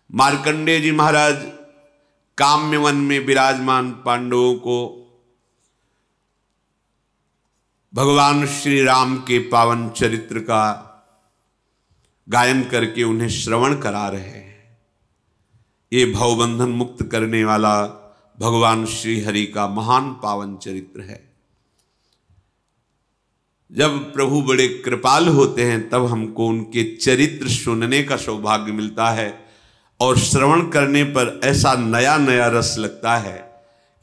मार्कंडेय जी महाराज काम्य वन में विराजमान पांडवों को भगवान श्री राम के पावन चरित्र का गायन करके उन्हें श्रवण करा रहे हैं। ये भवबंधन मुक्त करने वाला भगवान श्री हरि का महान पावन चरित्र है। जब प्रभु बड़े कृपाल होते हैं तब हमको उनके चरित्र सुनने का सौभाग्य मिलता है और श्रवण करने पर ऐसा नया नया रस लगता है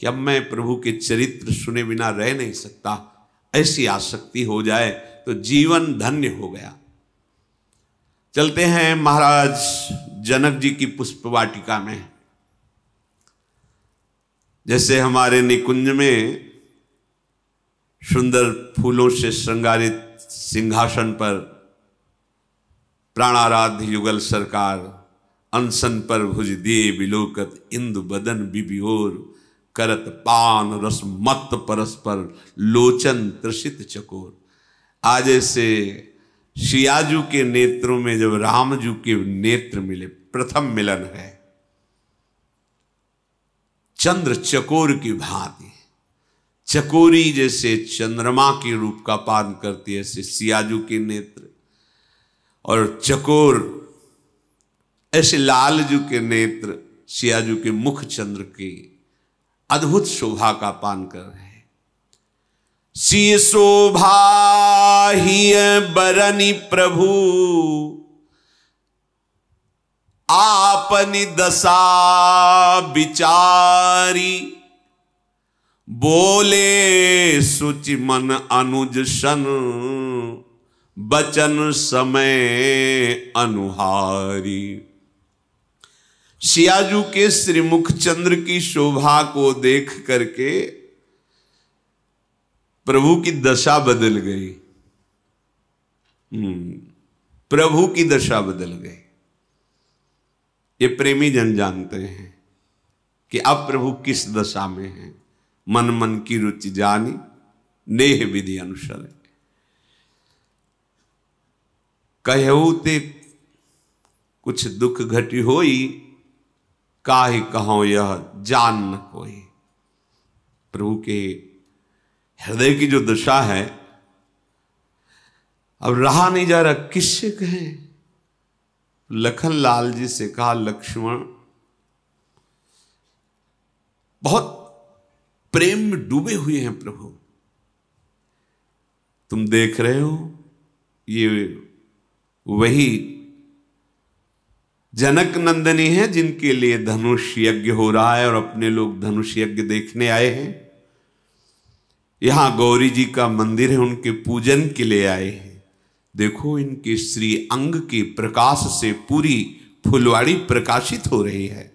कि अब मैं प्रभु के चरित्र सुने बिना रह नहीं सकता। ऐसी आसक्ति हो जाए तो जीवन धन्य हो गया। चलते हैं महाराज जनक जी की पुष्प वाटिका में। जैसे हमारे निकुंज में सुंदर फूलों से श्रृंगारित सिंहासन पर प्राणाराध्य युगल सरकार अनशन पर भुज दिए बिलोकत इंदु बदन बिबियोर करत पान रस मत परस्पर लोचन त्रसित चकोर। आज ऐसे सियाजू के नेत्रों में जब रामजू के नेत्र मिले, प्रथम मिलन है। चंद्र चकोर की भांति, चकोरी जैसे चंद्रमा के रूप का पान करती है, ऐसे सियाजू के नेत्र और चकोर ऐसे लालजू के नेत्र सियाजू के मुख चंद्र की अद्भुत शोभा का पान कर रहे हैं। सिय शोभा ही बरनी प्रभु आपनी दशा विचारी, बोले सुचि मन अनुज सन बचन समय अनुहारी। सियाजू के श्रीमुख चंद्र की शोभा को देख करके प्रभु की दशा बदल गई। प्रभु की दशा बदल गई। ये प्रेमी जन जानते हैं कि अब प्रभु किस दशा में हैं। मन मन की रुचि जानी नेह विधि अनुसर, कहऊ ते कुछ दुख घटी होई, काहे कहो यह जान न कोई। प्रभु के हृदय की जो दशा है अब रहा नहीं जा रहा, किससे कहें। लखन लाल जी से कहा, लक्ष्मण बहुत प्रेम में डूबे हुए हैं प्रभु, तुम देख रहे हो ये वही जनक नंदनी है जिनके लिए धनुष यज्ञ हो रहा है और अपने लोग धनुष यज्ञ देखने आए हैं। यहां गौरी जी का मंदिर है, उनके पूजन के लिए आए हैं। देखो इनके श्री अंग के प्रकाश से पूरी फुलवाड़ी प्रकाशित हो रही है।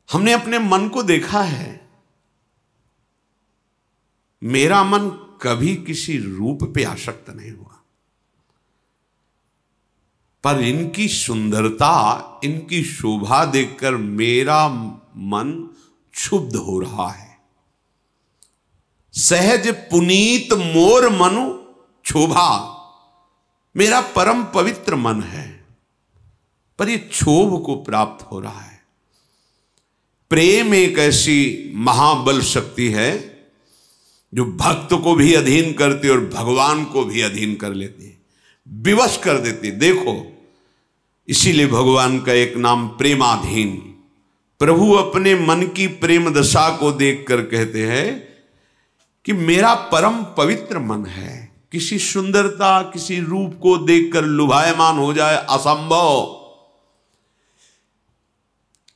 हमने अपने मन को देखा है, मेरा मन कभी किसी रूप पे आसक्त नहीं हुआ, पर इनकी सुंदरता, इनकी शोभा देखकर मेरा मन क्षुब्ध हो रहा है। सहज पुनीत मोर मनु क्षोभा, मेरा परम पवित्र मन है, पर ये क्षोभ को प्राप्त हो रहा है। प्रेम एक ऐसी महाबल शक्ति है जो भक्त को भी अधीन करती और भगवान को भी अधीन कर लेती है, विवश कर देती। देखो इसीलिए भगवान का एक नाम प्रेमाधीन। प्रभु अपने मन की प्रेम दशा को देखकर कहते हैं कि मेरा परम पवित्र मन है, किसी सुंदरता किसी रूप को देखकर लुभायमान हो जाए असंभव।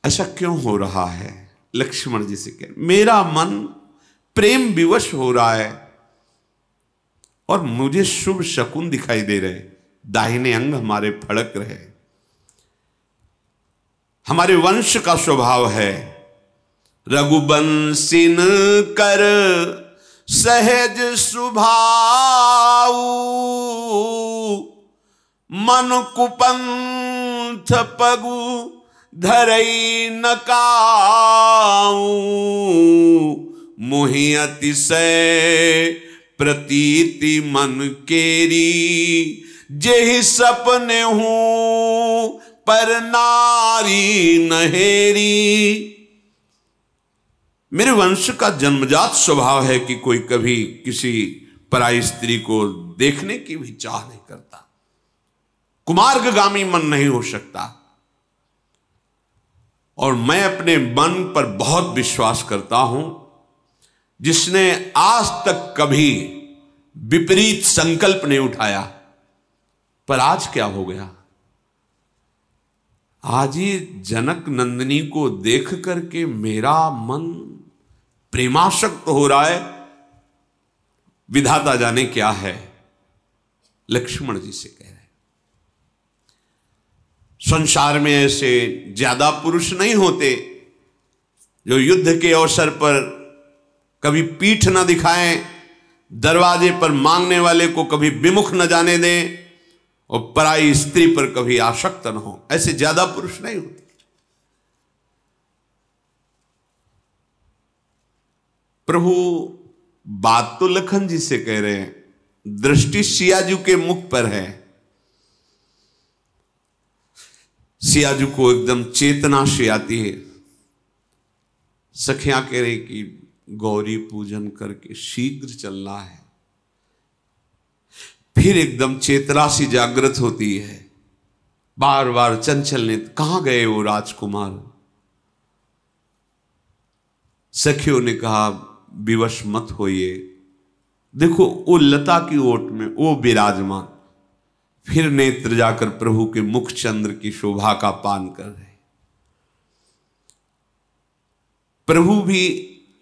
ऐसा क्यों हो रहा है? लक्ष्मण जी से कह, मेरा मन प्रेम विवश हो रहा है और मुझे शुभ शकुन दिखाई दे रहे, दाहिने अंग हमारे फड़क रहे। हमारे वंश का स्वभाव है रघुवंशिन कर सहज सुभाऊ, मन कुपंथ पगु धरई न काऊ, मोहि अतिशय प्रतीति मन केरी, जेहि सपने हूँ पर नारी नहेरी। मेरे वंश का जन्मजात स्वभाव है कि कोई कभी किसी पराई स्त्री को देखने की भी चाह नहीं करता, कुमार्गगामी मन नहीं हो सकता। और मैं अपने मन पर बहुत विश्वास करता हूं, जिसने आज तक कभी विपरीत संकल्प नहीं उठाया। पर आज क्या हो गया, आज ही जनक नंदिनी को देख करके मेरा मन प्रेमासक्त हो रहा है। विधाता जाने क्या है। लक्ष्मण जी से कह रहे हैं, संसार में ऐसे ज्यादा पुरुष नहीं होते जो युद्ध के अवसर पर कभी पीठ न दिखाएं, दरवाजे पर मांगने वाले को कभी विमुख न जाने दें और पराई स्त्री पर कभी आसक्त न हो। ऐसे ज्यादा पुरुष नहीं होते। प्रभु बात तो लखन जी से कह रहे हैं, दृष्टि सियाजू के मुख पर है। सियाजू को एकदम चेतना से आती है। सखियां कह रहे कि गौरी पूजन करके शीघ्र चलना है। फिर एकदम चेतना सी जागृत होती है। बार बार चंचल ने, कहां गए वो राजकुमार। सखियों ने कहा, विवश मत होइए, देखो वो लता की ओट में वो विराजमान। फिर नेत्र जाकर प्रभु के मुख चंद्र की शोभा का पान कर रहे। प्रभु भी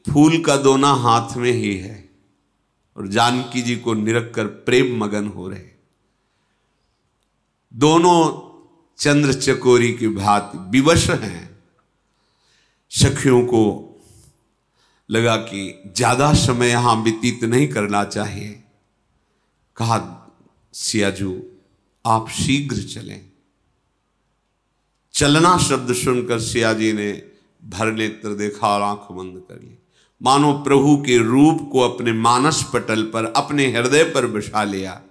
फूल का दोना हाथ में ही है और जानकी जी को निरख कर प्रेम मगन हो रहे। दोनों चंद्र चकोरी की भांति विवश हैं। सखियों को लगा कि ज्यादा समय यहां व्यतीत नहीं करना चाहिए। कहा, सियाजू आप शीघ्र चलें। चलना शब्द सुनकर सियाजी ने भर नेत्र देखा और आंख बंद कर ली, मानो प्रभु के रूप को अपने मानस पटल पर, अपने हृदय पर बिठा लिया।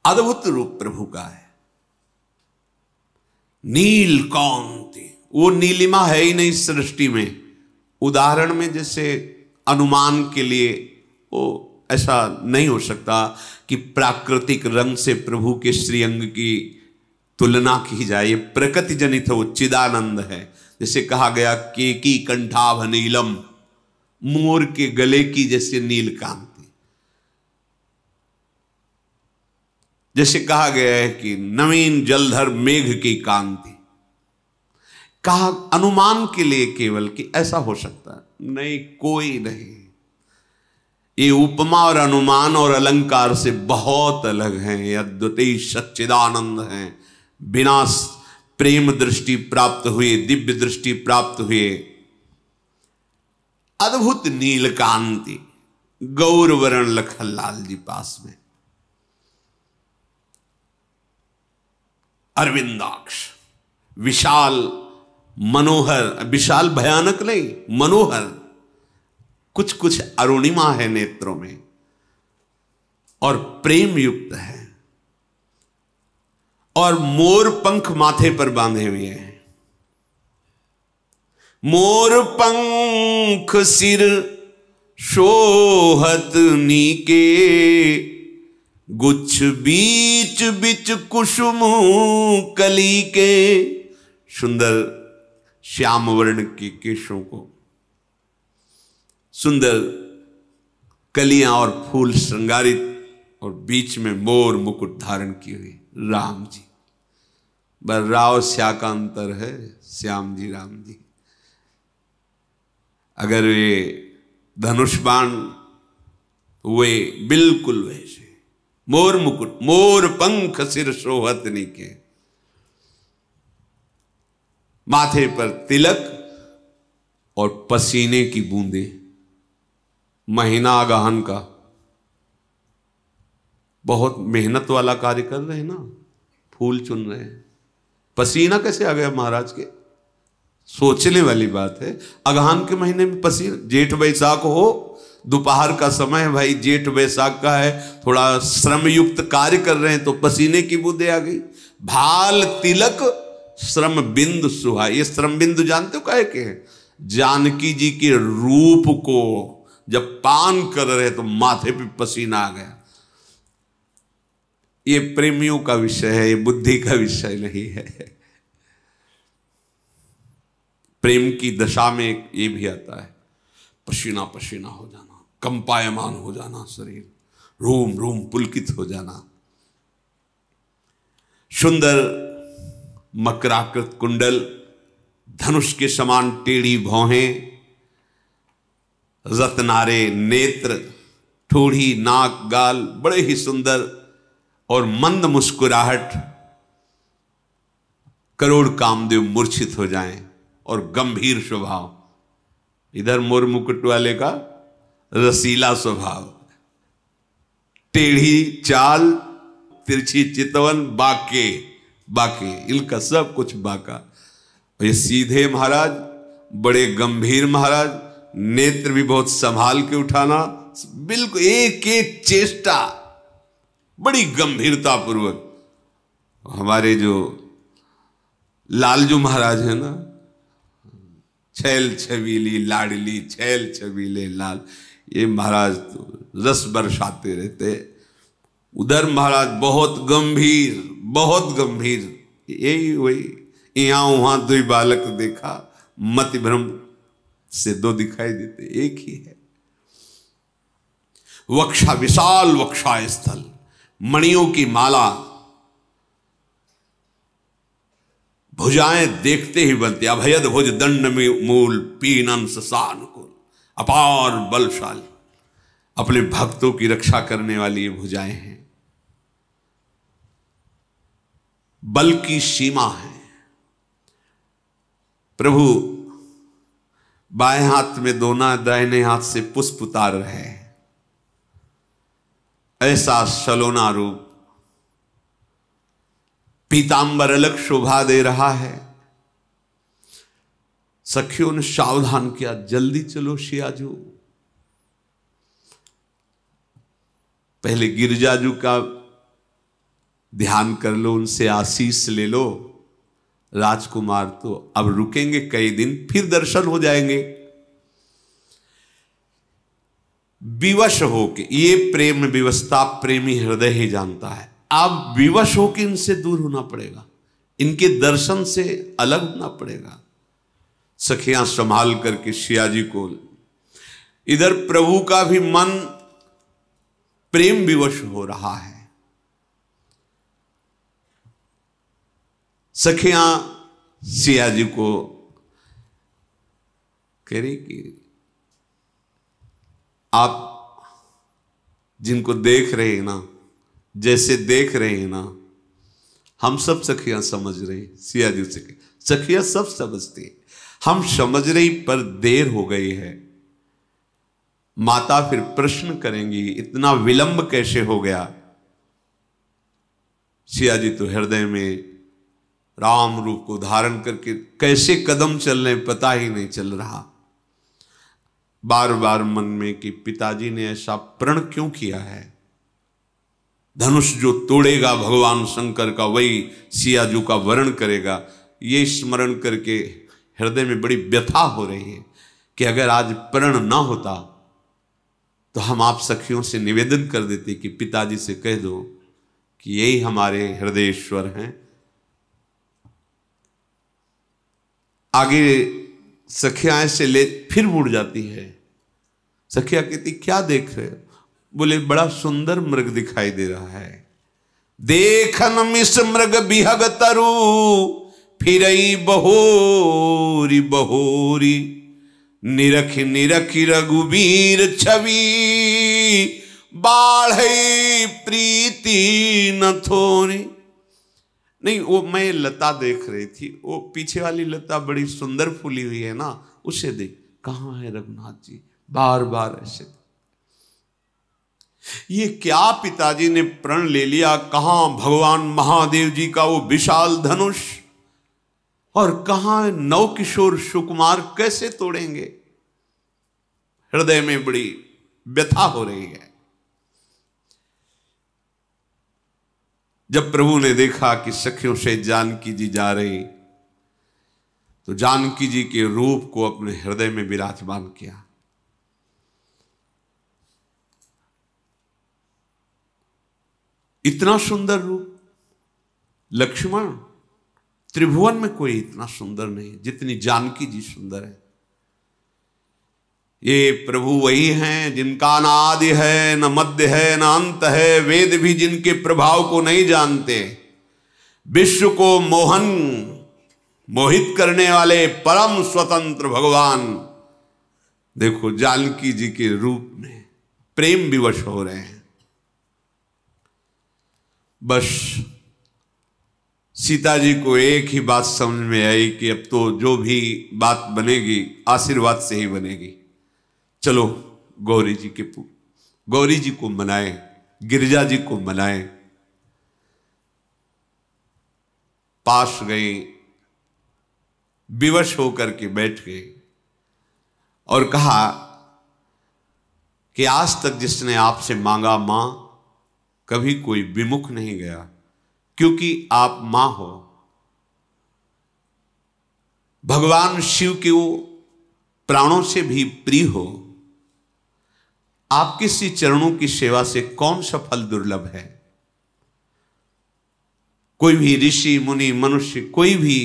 अद्भुत रूप प्रभु का है। नीलकांति, वो नीलिमा है ही नहीं सृष्टि में। उदाहरण में जैसे अनुमान के लिए वो ऐसा नहीं हो सकता कि प्राकृतिक रंग से प्रभु के श्रीअंग की तुलना की जाए। ये प्रकृति जनित है, वो चिदानंद है। जैसे कहा गया केकी कंठाभ नीलम, मोर के गले की जैसे नील कांति। जैसे कहा गया है कि नवीन जलधर मेघ की कांति। कहा अनुमान के लिए केवल कि ऐसा हो सकता है, नहीं, कोई नहीं। ये उपमा और अनुमान और अलंकार से बहुत अलग हैं। ये अद्वितीय सच्चिदानंद हैं। बिना प्रेम दृष्टि प्राप्त हुए, दिव्य दृष्टि प्राप्त हुए अद्भुत नीलकांति। गौरवर्ण लखनलाल जी पास में, अरविंदाक्ष, विशाल मनोहर, विशाल भयानक नहीं, मनोहर। कुछ कुछ अरुणिमा है नेत्रों में और प्रेम युक्त है। और मोर पंख माथे पर बांधे हुए हैं। मोर पंख सिर शोहत नीके, गुच्छ बीच बिच कुसुम कली के। सुंदर श्याम वर्ण के केशों को, सुंदर कलियां और फूल श्रृंगारित, और बीच में मोर मुकुट धारण की हुई राम जी। बर राव श्या का अंतर है, श्याम जी राम जी। अगर वे धनुष बाण हुए बिल्कुल वैसे, मोर मुकुट, मोर पंख सिर शोहत नीके। माथे पर तिलक और पसीने की बूंदे। महीना गहन का बहुत मेहनत वाला कार्य कर रहे हैं ना, फूल चुन रहे हैं। पसीना कैसे आ गया महाराज के, सोचने वाली बात है। अगहन के महीने में पसीना, जेठ बैसाख हो दोपहर का समय है भाई, जेठ वैशाख का है, थोड़ा श्रम युक्त कार्य कर रहे हैं तो पसीने की बूंदें आ गई। भाल तिलक श्रम बिंदु सुहा। ये श्रम बिंदु जानते हो काहे के हैं? जानकी जी के रूप को जब पान कर रहे तो माथे पे पसीना आ गया। ये प्रेमियों का विषय है, ये बुद्धि का विषय नहीं है। प्रेम की दशा में ये भी आता है, पसीना पसीना हो जाना, कंपायमान हो जाना, शरीर रूम रूम पुलकित हो जाना। सुंदर मकराकृत कुंडल, धनुष के समान टेढ़ी भौहें, रत्नारे नेत्र, ठोड़ी नाक गाल, बड़े ही सुंदर और मंद मुस्कुराहट, करोड़ कामदेव मूर्छित हो जाएं। और गंभीर स्वभाव, इधर मोर मुकुट वाले का रसीला स्वभाव, टेढ़ी चाल, तिरछी चितवन, बाके बाके, इनका सब कुछ बाका। ये सीधे महाराज, बड़े गंभीर महाराज, नेत्र भी बहुत संभाल के उठाना, बिल्कुल एक एक चेष्टा बड़ी गंभीरता पूर्वक। हमारे जो लालजू महाराज है ना, छैल छबीली लाडली, छैल छबीले लाल, ये महाराज तो रस बरसाते रहते। उधर महाराज बहुत गंभीर, बहुत गंभीर। यही वही यहाँ वहां दो बालक देखा, मति भ्रम से दो दिखाई देते, एक ही है। वक्षा विशाल वक्षा स्थल, मणियों की माला, भुजाएं देखते ही बनती, अभयद भुज दंड मूल पीनन ससानुकूल, अपार बलशाली, अपने भक्तों की रक्षा करने वाली ये भुजाएं हैं। बल की सीमा है। प्रभु बाएं हाथ में दोना, दाहिने हाथ से पुष्प उतार रहे हैं। ऐसा सलोना रूप, पीतांबर अलग शोभा दे रहा है। सखियों ने सावधान किया, जल्दी चलो सियाजू, पहले गिरजाजू का ध्यान कर लो, उनसे आशीष ले लो। राजकुमार तो अब रुकेंगे कई दिन, फिर दर्शन हो जाएंगे। विवश होके, ये प्रेम विवशता प्रेमी हृदय ही जानता है। अब विवश होके इनसे दूर होना पड़ेगा, इनके दर्शन से अलग होना पड़ेगा। सखियां संभाल करके सियाजी को, इधर प्रभु का भी मन प्रेम विवश हो रहा है। सखियां सियाजी को कह रही कि आप जिनको देख रहे हैं ना, जैसे देख रहे हैं ना, हम सब सखियां समझ रही। सियाजी से सखियां सब समझती, हम समझ रही पर देर हो गई है। माता फिर प्रश्न करेंगी, इतना विलंब कैसे हो गया? सियाजी तो हृदय में राम रूप को धारण करके कैसे कदम चल रहे पता ही नहीं चल रहा। बार बार मन में कि पिताजी ने ऐसा प्रण क्यों किया है। धनुष जो तोड़ेगा भगवान शंकर का, वही सियाजू का वरण करेगा। ये स्मरण करके हृदय में बड़ी व्यथा हो रही है कि अगर आज प्रण ना होता तो हम आप सखियों से निवेदन कर देते कि पिताजी से कह दो कि यही हमारे हृदयेश्वर हैं। आगे सखियां ऐसे ले फिर मुड़ जाती है। सखिया कहती क्या देख रहे हो? बोले बड़ा सुंदर मृग दिखाई दे रहा है। देखन मिस मृग बिहग तरु फिरई बहोरी बहोरी, निरख निरख रघुबीर छवि, बाढ़ई प्रीति न थोरी। नहीं, वो मैं लता देख रही थी, वो पीछे वाली लता बड़ी सुंदर फूली हुई है ना, उसे देख। कहाँ है रघुनाथ जी? बार बार ऐसे। ये क्या पिताजी ने प्रण ले लिया? कहां भगवान महादेव जी का वो विशाल धनुष, और कहां नव किशोर सुकुमार कैसे तोड़ेंगे? हृदय में बड़ी व्यथा हो रही है। जब प्रभु ने देखा कि सखियों से जानकी जी जा रही, तो जानकी जी के रूप को अपने हृदय में विराजमान किया। इतना सुंदर रूप लक्ष्मण, त्रिभुवन में कोई इतना सुंदर नहीं जितनी जानकी जी सुंदर है। ये प्रभु वही हैं जिनका न आदि है, न मध्य है, न अंत है। वेद भी जिनके प्रभाव को नहीं जानते, विश्व को मोहित करने वाले परम स्वतंत्र भगवान, देखो जानकी जी के रूप में प्रेम विवश हो रहे हैं। बस सीता जी को एक ही बात समझ में आई कि अब तो जो भी बात बनेगी आशीर्वाद से ही बनेगी। चलो गौरी जी को मनाएं, गिरिजा जी को मनाएं। पास गई, विवश होकर के बैठ गए और कहा कि आज तक जिसने आपसे मांगा मां, कभी कोई विमुख नहीं गया, क्योंकि आप मां हो। भगवान शिव के वो प्राणों से भी प्रिय हो। आपके श्री चरणों की सेवा से कौन सा फल दुर्लभ है। कोई भी ऋषि मुनि मनुष्य कोई भी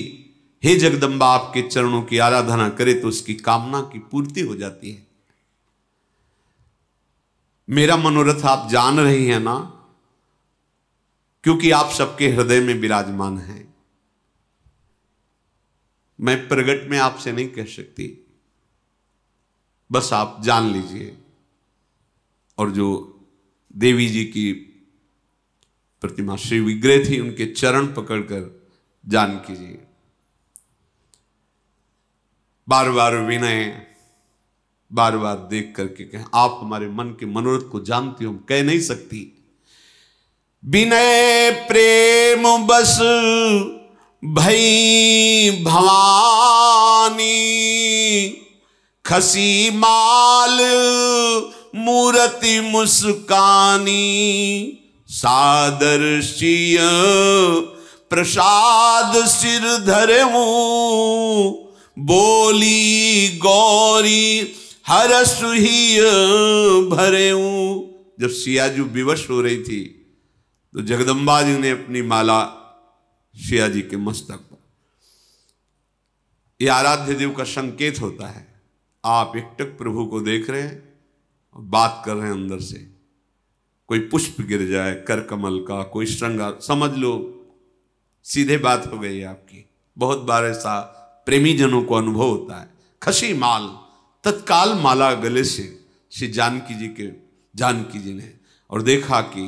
हे जगदम्बा आपके चरणों की आराधना करे तो उसकी कामना की पूर्ति हो जाती है। मेरा मनोरथ आप जान रही हैं ना, क्योंकि आप सबके हृदय में विराजमान हैं। मैं प्रगट में आपसे नहीं कह सकती, बस आप जान लीजिए। और जो देवी जी की प्रतिमा श्री विग्रह थी, उनके चरण पकड़कर जानकी जी बार बार विनय, बार बार देख करके कहें, आप हमारे मन के मनोरथ को जानती हो, हम कह नहीं सकती। विनय प्रेम बस भई भवानी, खसी माल मूर्ति मुस्कानी, सादर सिय प्रसाद सिर धरऊं, बोली गौरी हरस ही भरेऊं। जब सियाजू विवश हो रही थी तो जगदम्बा जी ने अपनी माला सिया जी के मस्तक पर, यह आराध्य देव का संकेत होता है। आप एकटक प्रभु को देख रहे हैं और बात कर रहे हैं अंदर से। कोई पुष्प गिर जाए कर कमल का, कोई श्रृंगार, समझ लो सीधे बात हो गई आपकी। बहुत बार ऐसा प्रेमी जनों को अनुभव होता है। खसी माल, तत्काल माला गले से श्री जानकी जी ने, और देखा कि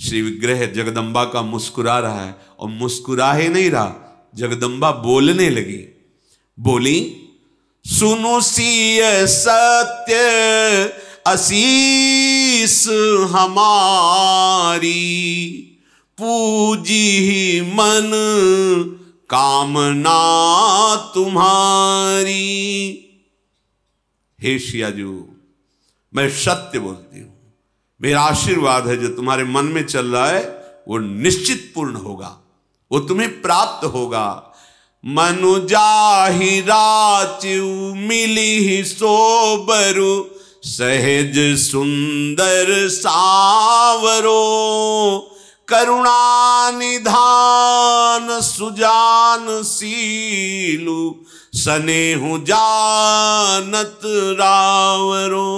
श्री विग्रह जगदम्बा का मुस्कुरा रहा है, और मुस्कुरा ही नहीं रहा, जगदम्बा बोलने लगी। बोली, सुनो सिय सत्य असीस हमारी, पूजी मन कामना तुम्हारी। हे सियाजू, मैं सत्य बोलती हूं, मेरा आशीर्वाद है जो तुम्हारे मन में चल रहा है वो निश्चित पूर्ण होगा, वो तुम्हें प्राप्त होगा। मनु जाहि राचु मिली सोबरु, सहज सुंदर सावरो, करुणा निधान सुजान सीलु, सनेहु जानत रावरो।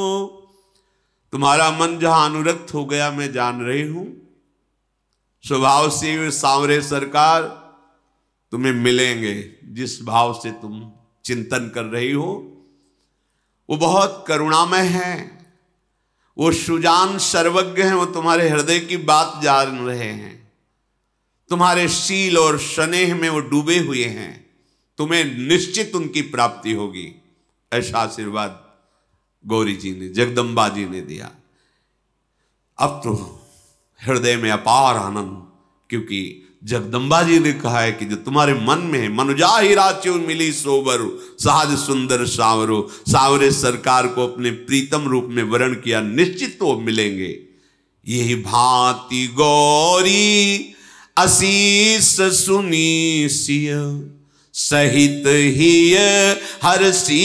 तुम्हारा मन जहां अनुरक्त हो गया मैं जान रही हूं। स्वभाव से सांवरे सरकार तुम्हें मिलेंगे, जिस भाव से तुम चिंतन कर रही हो वो बहुत करुणामय है, वो सुजान सर्वज्ञ हैं, वो तुम्हारे हृदय की बात जान रहे हैं, तुम्हारे शील और स्नेह में वो डूबे हुए हैं, तुम्हें निश्चित उनकी प्राप्ति होगी। ऐसा आशीर्वाद गौरी जी ने, जगदम्बा जी ने दिया। अब तो हृदय में अपार आनंद, क्योंकि जगदम्बा जी ने कहा है कि जो तुम्हारे मन में है, मनुजा ही राच्यो मिली सोबर सहज सुंदर सावरो, सावरे सरकार को अपने प्रीतम रूप में वर्ण किया, निश्चित तो मिलेंगे। यही भांति गौरी असीस सुनी सिय सहित ही हरसी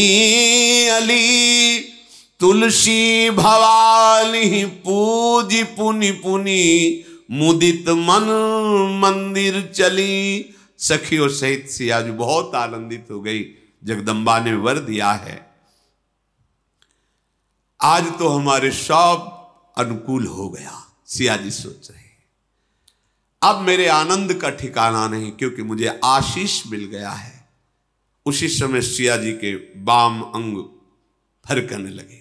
अली, तुलसी भवानी पूजी पुनि पुनि मुदित मन मंदिर चली। सखियों सहित सिया जी बहुत आनंदित हो गई, जगदम्बा ने वर दिया है, आज तो हमारे सब अनुकूल हो गया। सिया जी सोच रहे अब मेरे आनंद का ठिकाना नहीं, क्योंकि मुझे आशीष मिल गया है। उसी समय सिया जी के बाम अंग फरकने लगे,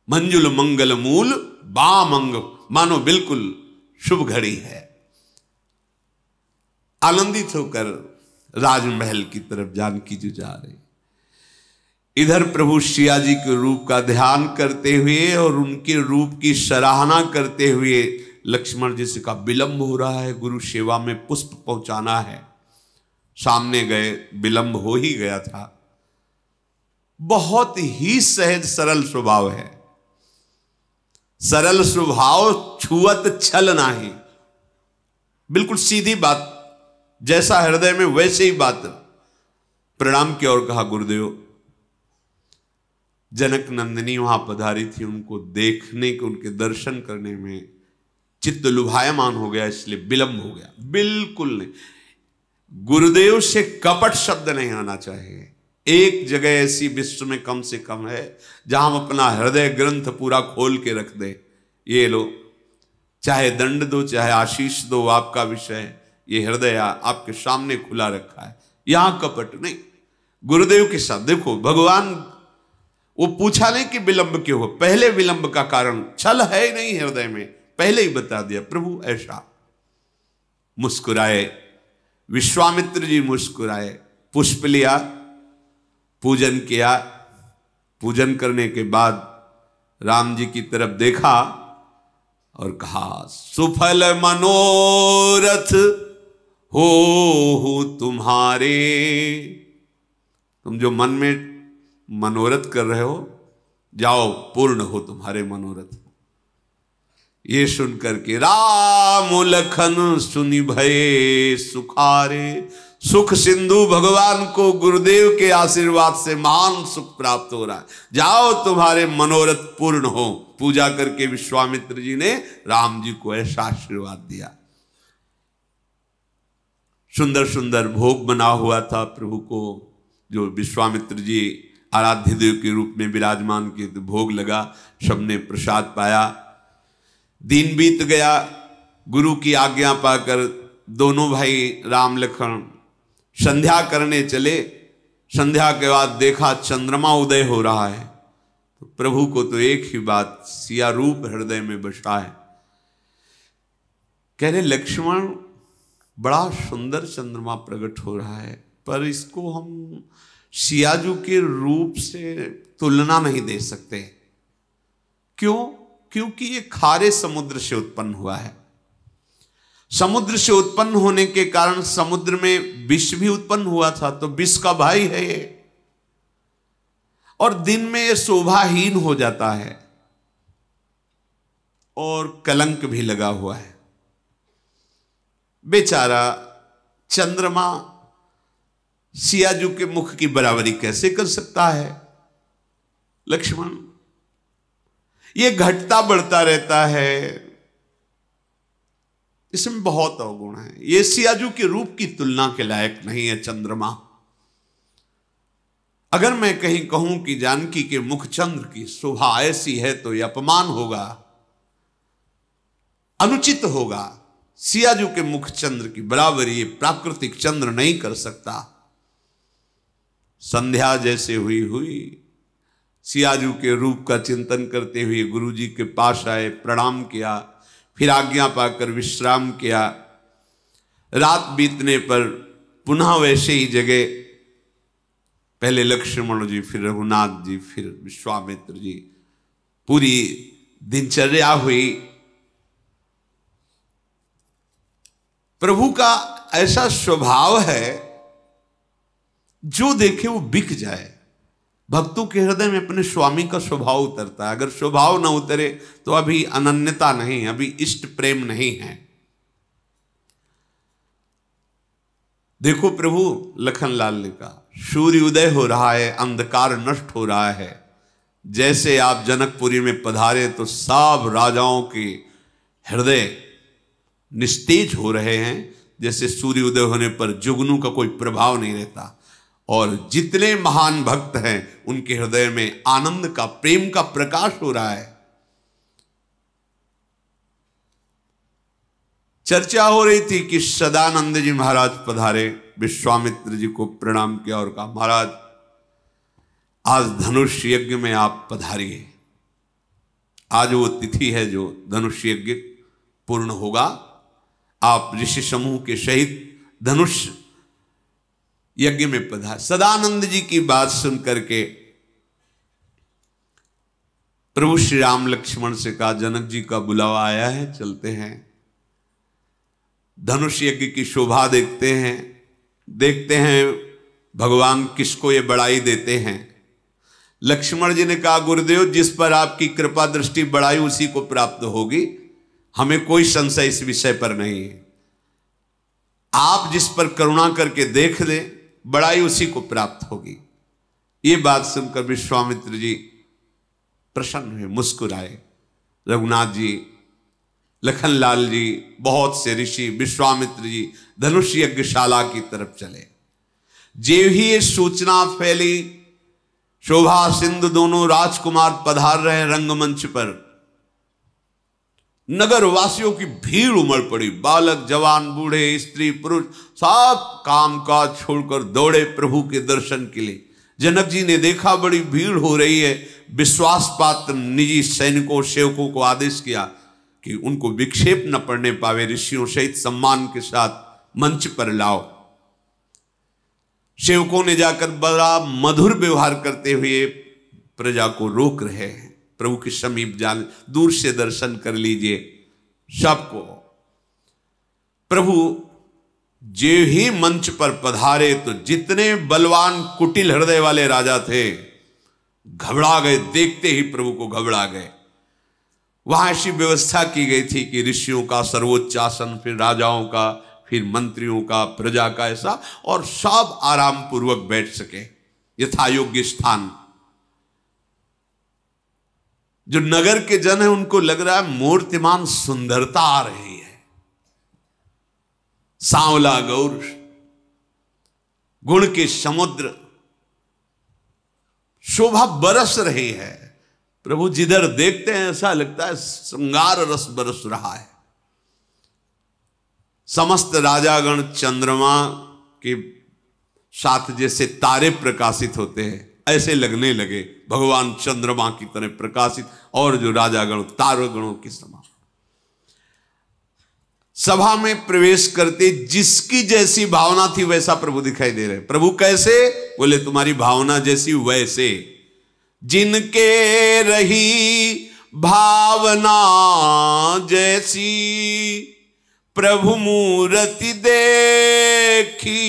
मंजुल मंगल मूल बाम अंग, मानो बिल्कुल शुभ घड़ी है। आनंदित होकर राजमहल की तरफ जानकी जी जा रहे। इधर प्रभु सिया जी के रूप का ध्यान करते हुए और उनके रूप की सराहना करते हुए लक्ष्मण जी से कहा विलंब हो रहा है, गुरु सेवा में पुष्प पहुंचाना है। सामने गए, विलंब हो ही गया था। बहुत ही सहज सरल स्वभाव है, सरल स्वभाव छुअत छल नाही, बिल्कुल सीधी बात, जैसा हृदय में वैसे ही बात। प्रणाम किया और कहा गुरुदेव, जनक नंदिनी वहां पधारी थी, उनको देखने के, उनके दर्शन करने में चित्त लुभायमान हो गया, इसलिए विलंब हो गया। बिल्कुल नहीं, गुरुदेव से कपट शब्द नहीं आना चाहिए। एक जगह ऐसी विश्व में कम से कम है जहां हम अपना हृदय ग्रंथ पूरा खोल के रख दे। ये लो, चाहे दंड दो चाहे आशीष दो, आपका विषय, ये हृदय आपके सामने खुला रखा है, यहां कपट नहीं। गुरुदेव के साथ देखो, भगवान वो पूछा नहीं कि विलंब क्यों हो, पहले विलंब का कारण छल है ही नहीं हृदय में, पहले ही बता दिया प्रभु ऐसा। मुस्कुराए, विश्वामित्र जी मुस्कुराए, पुष्प लिया, पूजन किया। पूजन करने के बाद राम जी की तरफ देखा और कहा सुफल मनोरथ हो तुम्हारे, तुम जो मन में मनोरथ कर रहे हो, जाओ पूर्ण हो तुम्हारे मनोरथ। ये सुनकर के राम लखन सुनि भये सुखारे, सुख सिंधु भगवान को गुरुदेव के आशीर्वाद से महान सुख प्राप्त हो रहा है, जाओ तुम्हारे मनोरथ पूर्ण हो। पूजा करके विश्वामित्र जी ने राम जी को ऐसा आशीर्वाद दिया। सुंदर सुंदर भोग बना हुआ था प्रभु को, जो विश्वामित्र जी आराध्य देव के रूप में विराजमान किए, तो भोग लगा, सबने प्रसाद पाया। दिन बीत गया, गुरु की आज्ञा पाकर दोनों भाई राम लखन संध्या करने चले। संध्या के बाद देखा चंद्रमा उदय हो रहा है, तो प्रभु को तो एक ही बात, सिया रूप हृदय में बसा है। कह रहे लक्ष्मण, बड़ा सुंदर चंद्रमा प्रकट हो रहा है, पर इसको हम सियाजू के रूप से तुलना नहीं दे सकते। क्यों? क्योंकि ये खारे समुद्र से उत्पन्न हुआ है। समुद्र से उत्पन्न होने के कारण समुद्र में विष भी उत्पन्न हुआ था, तो विष का भाई है ये, और दिन में ये शोभाहीन हो जाता है और कलंक भी लगा हुआ है। बेचारा चंद्रमा सियाजू के मुख की बराबरी कैसे कर सकता है? लक्ष्मण, ये घटता बढ़ता रहता है, इसमें बहुत अवगुण है, ये सियाजू के रूप की तुलना के लायक नहीं है चंद्रमा। अगर मैं कहीं कहूं कि जानकी के मुख चंद्र की शोभा ऐसी है तो यह अपमान होगा, अनुचित होगा। सियाजू के मुख चंद्र की बराबरी प्राकृतिक चंद्र नहीं कर सकता। संध्या जैसे हुई, सियाजू के रूप का चिंतन करते हुए गुरु जी के पास आए, प्रणाम किया, फिर आज्ञा पाकर विश्राम किया। रात बीतने पर पुनः वैसे ही जगह, पहले लक्ष्मण जी, फिर रघुनाथ जी, फिर विश्वामित्र जी, पूरी दिनचर्या हुई। प्रभु का ऐसा स्वभाव है, जो देखे वो बिक जाए। भक्तों के हृदय में अपने स्वामी का स्वभाव उतरता है। अगर स्वभाव न उतरे तो अभी अनन्यता नहीं, अभी इष्ट प्रेम नहीं है। देखो प्रभु लखनलाल ने कहा, सूर्य उदय हो रहा है, अंधकार नष्ट हो रहा है। जैसे आप जनकपुरी में पधारे तो सब राजाओं के हृदय निस्तेज हो रहे हैं। जैसे सूर्य उदय होने पर जुगनू का कोई प्रभाव नहीं रहता, और जितने महान भक्त हैं उनके हृदय में आनंद का, प्रेम का प्रकाश हो रहा है। चर्चा हो रही थी कि सदानंद जी महाराज पधारे, विश्वामित्र जी को प्रणाम किया और कहा, महाराज आज धनुष यज्ञ में आप पधारिए। आज वो तिथि है जो धनुष यज्ञ पूर्ण होगा। आप ऋषि समूह के सहित धनुष यज्ञ में पधार। सदानंद जी की बात सुनकर के प्रभु श्री राम लक्ष्मण से कहा, जनक जी का बुलावा आया है, चलते हैं। धनुष यज्ञ की शोभा देखते हैं भगवान किसको ये बड़ाई देते हैं। लक्ष्मण जी ने कहा, गुरुदेव जिस पर आपकी कृपा दृष्टि बढ़ाई उसी को प्राप्त होगी, हमें कोई संशय इस विषय पर नहीं है। आप जिस पर करुणा करके देख लें, बड़ाई उसी को प्राप्त होगी। ये बात सुनकर विश्वामित्र जी प्रसन्न हुए, मुस्कुराए। रघुनाथ जी, लखनलाल जी, बहुत से ऋषि, विश्वामित्र जी धनुष यज्ञशाला की तरफ चले। जेव ही ये सूचना फैली, शोभा सिंधु दोनों राजकुमार पधार रहे हैं रंगमंच पर। नगर वासियों की भीड़ उमड़ पड़ी। बालक, जवान, बूढ़े, स्त्री, पुरुष सब काम काज छोड़कर दौड़े प्रभु के दर्शन के लिए। जनक जी ने देखा बड़ी भीड़ हो रही है। विश्वास पात्र निजी सैनिकों, सेवकों को आदेश किया कि उनको विक्षेप न पड़ने पावे, ऋषियों सहित सम्मान के साथ मंच पर लाओ। सेवकों ने जाकर बड़ा मधुर व्यवहार करते हुए प्रजा को रोक रहे हैं। प्रभु के समीप जाने, दूर से दर्शन कर लीजिए सबको। प्रभु जे ही मंच पर पधारे तो जितने बलवान कुटिल हृदय वाले राजा थे घबरा गए। देखते ही प्रभु को घबरा गए। वहां ऐसी व्यवस्था की गई थी कि ऋषियों का सर्वोच्च आसन, फिर राजाओं का, फिर मंत्रियों का, प्रजा का, ऐसा, और सब आराम पूर्वक बैठ सके यथा योग्य स्थान। जो नगर के जन है उनको लग रहा है मूर्तिमान सुंदरता आ रही है। सांवला गौर, गुण के समुद्र, शोभा बरस रही है। प्रभु जिधर देखते हैं ऐसा लगता है श्रृंगार रस बरस रहा है। समस्त राजागण चंद्रमा के साथ जैसे तारे प्रकाशित होते हैं ऐसे लगने लगे। भगवान चंद्रमा की तरह प्रकाशित, और जो राजागण तारगणों के समान। सभा में प्रवेश करते जिसकी जैसी भावना थी वैसा प्रभु दिखाई दे रहे। प्रभु कैसे? बोले तुम्हारी भावना जैसी वैसे। जिनके रही भावना जैसी, प्रभु मूर्ति देखी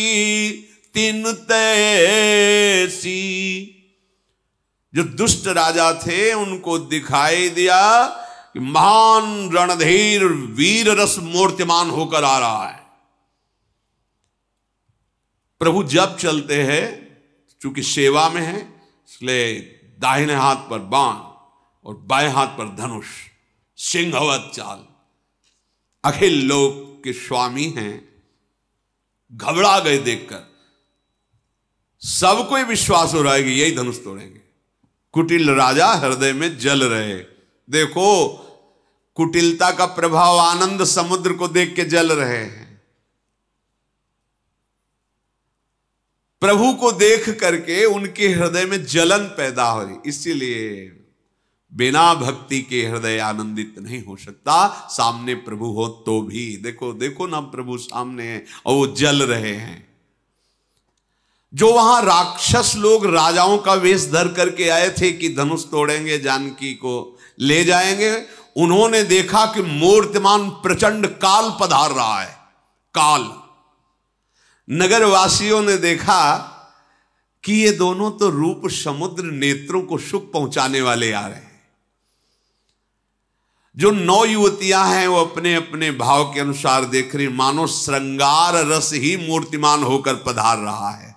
तिन तैसी। जो दुष्ट राजा थे उनको दिखाई दिया कि महान रणधीर वीर रस मूर्तिमान होकर आ रहा है। प्रभु जब चलते हैं, चूंकि सेवा में है, इसलिए दाहिने हाथ पर बाण और बाएं हाथ पर धनुष, सिंहवत चाल। अखिल लोक के स्वामी हैं। घबरा गए देखकर। सबको विश्वास हो रहा है कि यही धनुष तोड़ेंगे। कुटिल राजा हृदय में जल रहे। देखो कुटिलता का प्रभाव, आनंद समुद्र को देख के जल रहे हैं। प्रभु को देख करके उनके हृदय में जलन पैदा हो रही। इसीलिए बिना भक्ति के हृदय आनंदित नहीं हो सकता। सामने प्रभु हो तो भी। देखो देखो ना, प्रभु सामने हैं और वो जल रहे हैं। जो वहां राक्षस लोग राजाओं का वेश धर करके आए थे कि धनुष तोड़ेंगे, जानकी को ले जाएंगे, उन्होंने देखा कि मूर्तिमान प्रचंड काल पधार रहा है। काल। नगरवासियों ने देखा कि ये दोनों तो रूप समुद्र नेत्रों को सुख पहुंचाने वाले आ रहे हैं। जो 9 युवतियां हैं वो अपने अपने भाव के अनुसार देख रही, मानो श्रृंगार रस ही मूर्तिमान होकर पधार रहा है।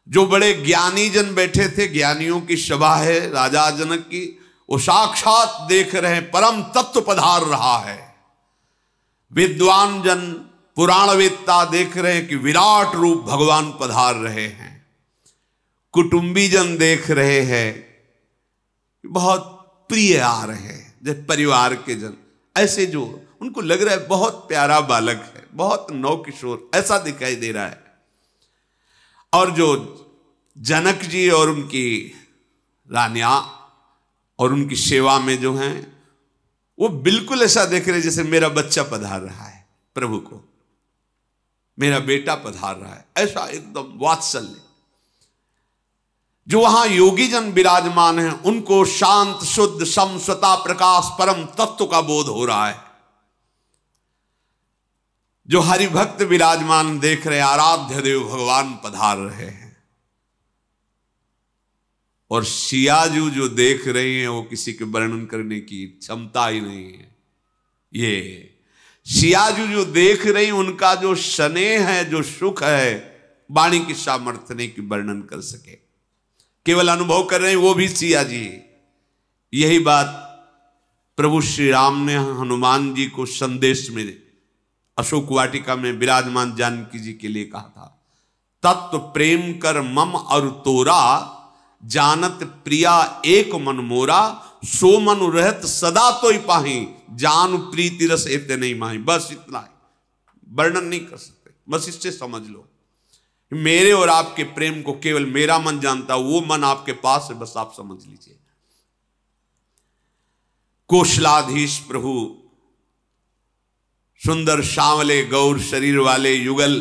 जो बड़े ज्ञानी जन बैठे थे, ज्ञानियों की सभा है राजा जनक की, वो साक्षात देख रहे हैं परम तत्व पधार रहा है। विद्वान जन पुराणवेत्ता देख रहे हैं कि विराट रूप भगवान पधार रहे हैं। कुटुंबी जन देख रहे हैं बहुत प्रिय आ रहे हैं, जैसे परिवार के जन ऐसे जो उनको लग रहा है बहुत प्यारा बालक है, बहुत नवकिशोर ऐसा दिखाई दे रहा है। और जो जनक जी और उनकी रानियां और उनकी सेवा में जो हैं वो बिल्कुल ऐसा देख रहे जैसे मेरा बच्चा पधार रहा है प्रभु को, मेरा बेटा पधार रहा है, ऐसा एकदम वात्सल्य। जो वहां योगी जन विराजमान हैं उनको शांत शुद्ध सम स्वता प्रकाश परम तत्व का बोध हो रहा है। जो हरिभक्त विराजमान देख रहे आराध्य देव भगवान पधार रहे हैं। और सियाजू जो देख रही हैं वो किसी के वर्णन करने की क्षमता ही नहीं है। ये सियाजू जो देख रही उनका जो स्नेह है, जो सुख है, वाणी की सामर्थ्य नहीं कि वर्णन कर सके, केवल अनुभव कर रहे हैं वो भी सिया जी। यही बात प्रभु श्री राम ने हनुमान जी को संदेश में अशोक वाटिका में विराजमान जानकी जी के लिए कहा था। तत्व प्रेम कर मम और तोरा, जानत प्रिया एक मन मोरा, सो मन रहत सदा तोई पाही, जान प्रीति रस एते नहीं माही। बस इतना है, वर्णन नहीं कर सकते, बस इससे समझ लो मेरे और आपके प्रेम को केवल मेरा मन जानता, वो मन आपके पास है, बस आप समझ लीजिए। कौशलाधीश प्रभु सुंदर सांवले गौर शरीर वाले युगल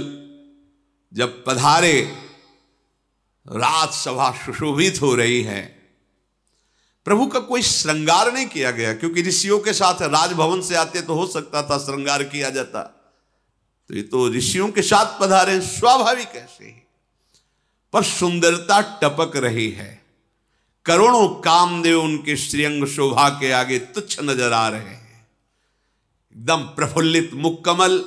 जब पधारे, रात सभा सुशोभित हो रही है। प्रभु का कोई श्रृंगार नहीं किया गया, क्योंकि ऋषियों के साथ राजभवन से आते तो हो सकता था श्रृंगार किया जाता, तो ये तो ऋषियों के साथ पधारे, स्वाभाविक ऐसे ही। पर सुंदरता टपक रही है। करोड़ों कामदेव उनके श्रीअंग शोभा के आगे तुच्छ नजर आ रहे हैं। एकदम प्रफुल्लित मुक्कमल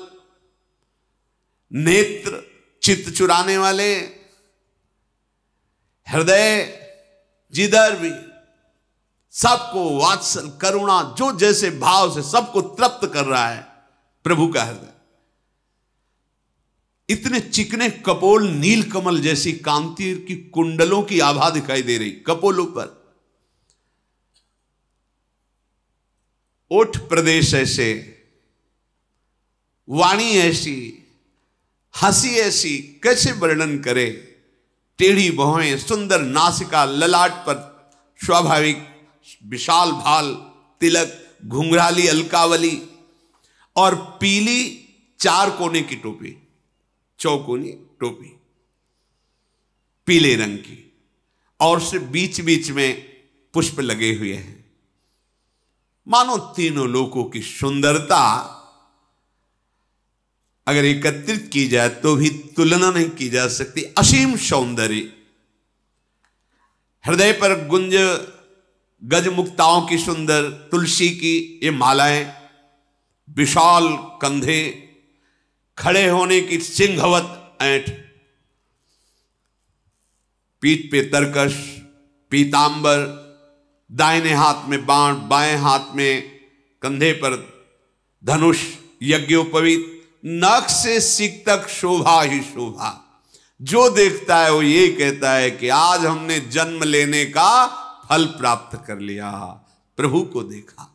नेत्र, चित्त चुराने वाले, हृदय जिधर भी सबको वात्सल करुणा जो जैसे भाव से सबको तृप्त कर रहा है प्रभु का हृदय। इतने चिकने कपोल, नील कमल जैसी कांति की कुंडलों की आभा दिखाई दे रही कपोलों पर। ओठ प्रदेश ऐसे, वाणी ऐसी, हंसी ऐसी, कैसे वर्णन करे। टेढ़ी भौहें, सुंदर नासिका, ललाट पर स्वाभाविक विशाल भाल, तिलक, घुंघराली अलकावली और पीली 4 कोने की टोपी, चौकोनी टोपी पीले रंग की, और से बीच बीच में पुष्प लगे हुए हैं। मानो तीनों लोकों की सुंदरता अगर एकत्रित की जाए तो भी तुलना नहीं की जा सकती। असीम सौंदर्य, हृदय पर गुंज गज मुक्ताओं की सुंदर, तुलसी की ये मालाएं, विशाल कंधे, खड़े होने की सिंहवत ऐंठ, पीठ पे तरकश, पीतांबर, दाहिने हाथ में बाण, बाएं हाथ में कंधे पर धनुष, यज्ञोपवीत, नख से सिक तक शोभा ही शोभा। जो देखता है वो ये कहता है कि आज हमने जन्म लेने का फल प्राप्त कर लिया, प्रभु को देखा।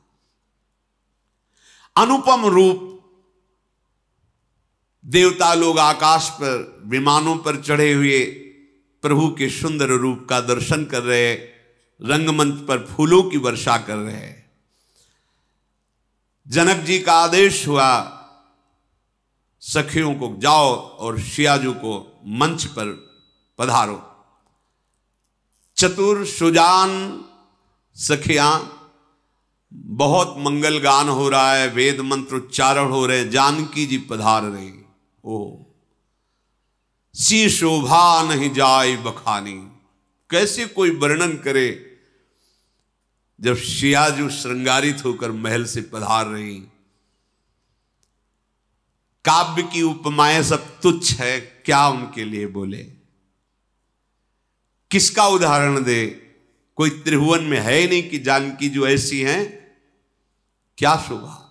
अनुपम रूप, देवता लोग आकाश पर विमानों पर चढ़े हुए प्रभु के सुंदर रूप का दर्शन कर रहे, रंगमंच पर फूलों की वर्षा कर रहे। जनक जी का आदेश हुआ सखियों को जाओ और सियाजू को मंच पर पधारो। चतुर सुजान सखियां बहुत मंगल गान हो रहा है, वेद मंत्र उच्चारण हो रहे, जानकी जी पधार रहे। ओ सी शोभा नहीं जाए बखानी। कैसे कोई वर्णन करे जब सियाजू श्रृंगारित होकर महल से पधार रही। काव्य की उपमाएं सब तुच्छ है, क्या उनके लिए बोले, किसका उदाहरण दे। कोई त्रिभुवन में है ही नहीं कि जानकी जो ऐसी हैं, क्या शोभा।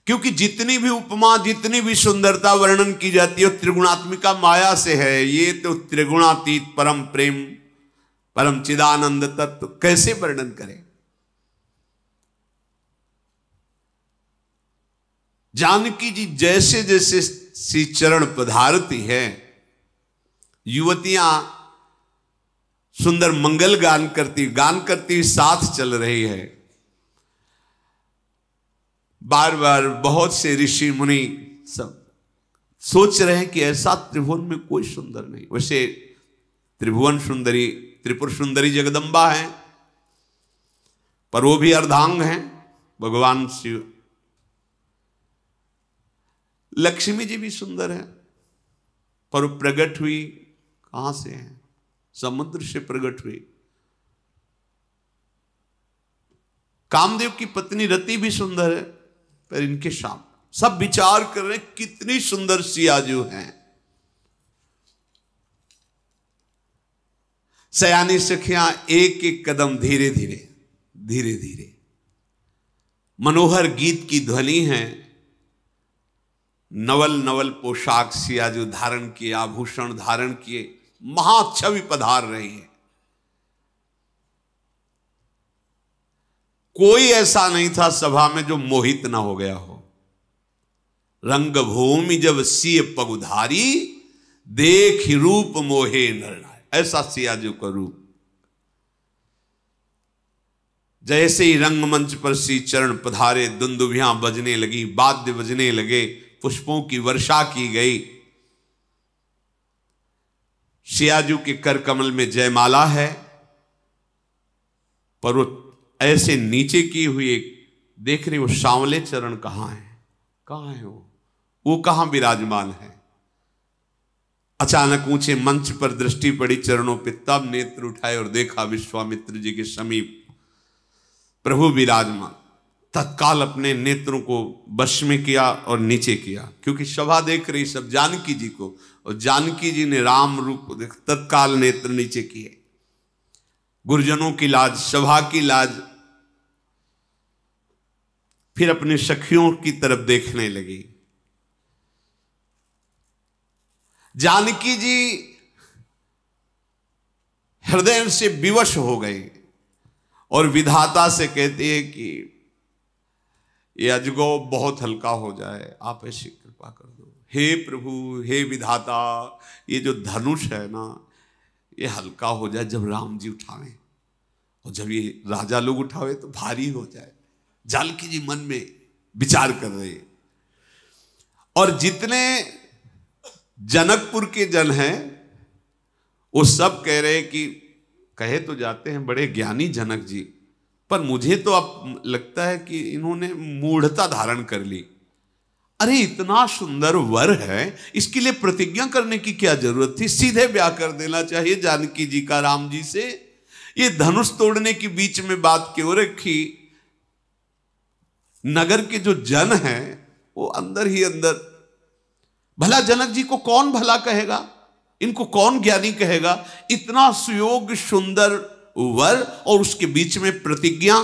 क्योंकि जितनी भी उपमा, जितनी भी सुंदरता वर्णन की जाती है त्रिगुणात्मिका माया से है। ये तो त्रिगुणातीत परम प्रेम, परम चिदानंद तत्व कैसे वर्णन करें। जानकी जी जैसे जैसे श्री चरण पधारती है, युवतियां सुंदर मंगल गान करती साथ चल रही है। बार बार बहुत से ऋषि मुनि सब सोच रहे हैं कि ऐसा त्रिभुवन में कोई सुंदर नहीं। वैसे त्रिभुवन सुंदरी, त्रिपुर सुंदरी जगदम्बा है, पर वो भी अर्धांग हैं भगवान शिव। लक्ष्मी जी भी सुंदर है, पर वो प्रकट हुई कहां से है, समुद्र से प्रकट हुई। कामदेव की पत्नी रति भी सुंदर है, पर इनके शाम सब विचार कर रहे कितनी सुंदर सियाजू हैं। सयानी सखियां एक एक कदम धीरे धीरे मनोहर गीत की ध्वनि है। नवल नवल पोशाक सियाजू धारण किए, आभूषण धारण किए, महाछवि पधार रही है। कोई ऐसा नहीं था सभा में जो मोहित ना हो गया हो। रंगभूमि जब सिय पगुधारी, देख रूप मोहे नरनाय। ऐसा सियाजू का रूप। जैसे ही रंगमंच पर श्री चरण पधारे, दुंदुभियां बजने लगी, वाद्य बजने लगे, पुष्पों की वर्षा की गई। सियाजू के कर कमल में जयमाला है, पर वो ऐसे नीचे की हुई देख रही, वो सांवले चरण कहां है, कहां है वो कहां विराजमान है। अचानक ऊंचे मंच पर दृष्टि पड़ी चरणों पे, तब नेत्र उठाए और देखा विश्वामित्र जी के समीप प्रभु विराजमान। तत्काल अपने नेत्रों को वश में किया और नीचे किया, क्योंकि सभा देख रही सब जानकी जी को, और जानकी जी ने राम रूप को देख तत्काल नेत्र नीचे किए। गुरुजनों की लाज, सभा की लाज, फिर अपने सखियों की तरफ देखने लगी। जानकी जी हृदय से विवश हो गई और विधाता से कहती है कि ये अजगौ बहुत हल्का हो जाए, आप ऐसी कृपा कर दो। हे प्रभु, हे विधाता, ये जो धनुष है ना, ये हल्का हो जाए जब राम जी उठावें, और जब ये राजा लोग उठावे तो भारी हो जाए। जानकी जी मन में विचार कर रहे हैं। और जितने जनकपुर के जन हैं वो सब कह रहे हैं कि कहे तो जाते हैं बड़े ज्ञानी जनक जी, पर मुझे तो अब लगता है कि इन्होंने मूढ़ता धारण कर ली। अरे इतना सुंदर वर है, इसके लिए प्रतिज्ञा करने की क्या जरूरत थी, सीधे ब्याह कर देना चाहिए जानकी जी का राम जी से। ये धनुष तोड़ने की बीच में बात क्यों रखी। नगर के जो जन हैं वो अंदर ही अंदर, भला जनक जी को कौन भला कहेगा, इनको कौन ज्ञानी कहेगा। इतना सुयोग्य सुंदर वर और उसके बीच में प्रतिज्ञा।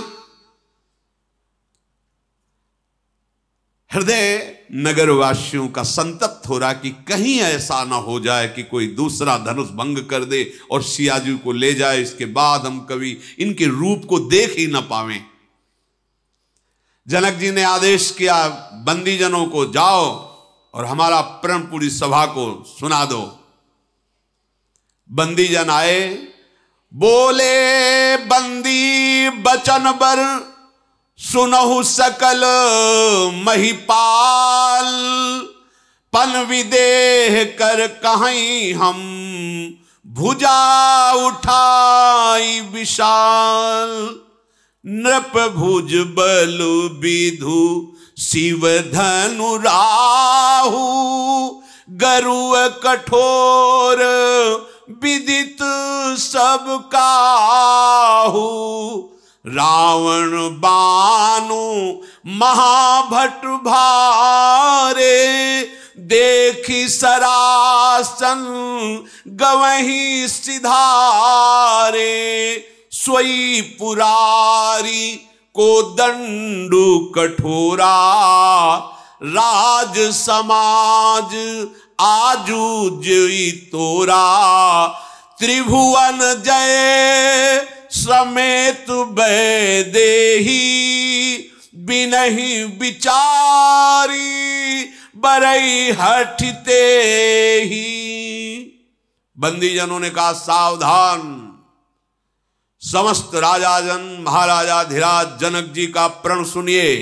हृदय नगरवासियों का संतप्त हो रहा कि कहीं ऐसा ना हो जाए कि कोई दूसरा धनुष भंग कर दे और सियाजू को ले जाए, इसके बाद हम कभी इनके रूप को देख ही ना पावें। जनक जी ने आदेश किया, बंदीजनों को जाओ और हमारा प्रण पूरी सभा को सुना दो। बंदीजन आए, बोले बंदी बचन बर, सुनहु सकल महिपाल। पन विदेह कर कहीं हम, भुजा उठाई विशाल। नृप भुज बल विधु शिव धनु राहु, गरुड़ कठोर विदित सब काहू, रावण बानु महाभट भारे, देखी सरासन गवही सिधारे, सोई पुरारी को दंडु कठोरा, राज समाज आजू जोई तोरा, त्रिभुवन जय समेत वैदेही, बिनहि विचारी बरई हठते ही। बंदीजनों ने कहा सावधान, समस्त राजाजन महाराजाधिराज जनक जी का प्रण सुनिए।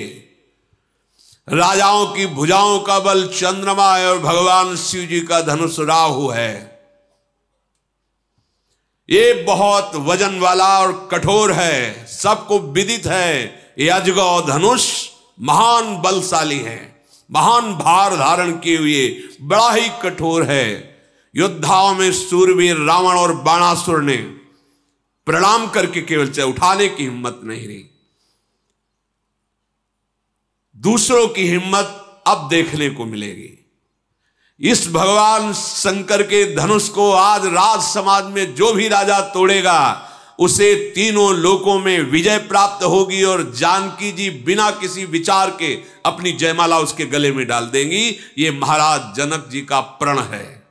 राजाओं की भुजाओं का बल चंद्रमा है और भगवान शिव जी का धनुष राहु है। ये बहुत वजन वाला और कठोर है, सबको विदित है। ये अजगौ धनुष महान बलशाली है, महान भार धारण किए हुए बड़ा ही कठोर है। योद्धाओं में सूरवीर रावण और बाणासुर ने प्रणाम करके केवल चाहे उठाने की हिम्मत नहीं रही। दूसरों की हिम्मत अब देखने को मिलेगी। इस भगवान शंकर के धनुष को आज राज समाज में जो भी राजा तोड़ेगा उसे तीनों लोकों में विजय प्राप्त होगी, और जानकी जी बिना किसी विचार के अपनी जयमाला उसके गले में डाल देंगी। ये महाराज जनक जी का प्रण है।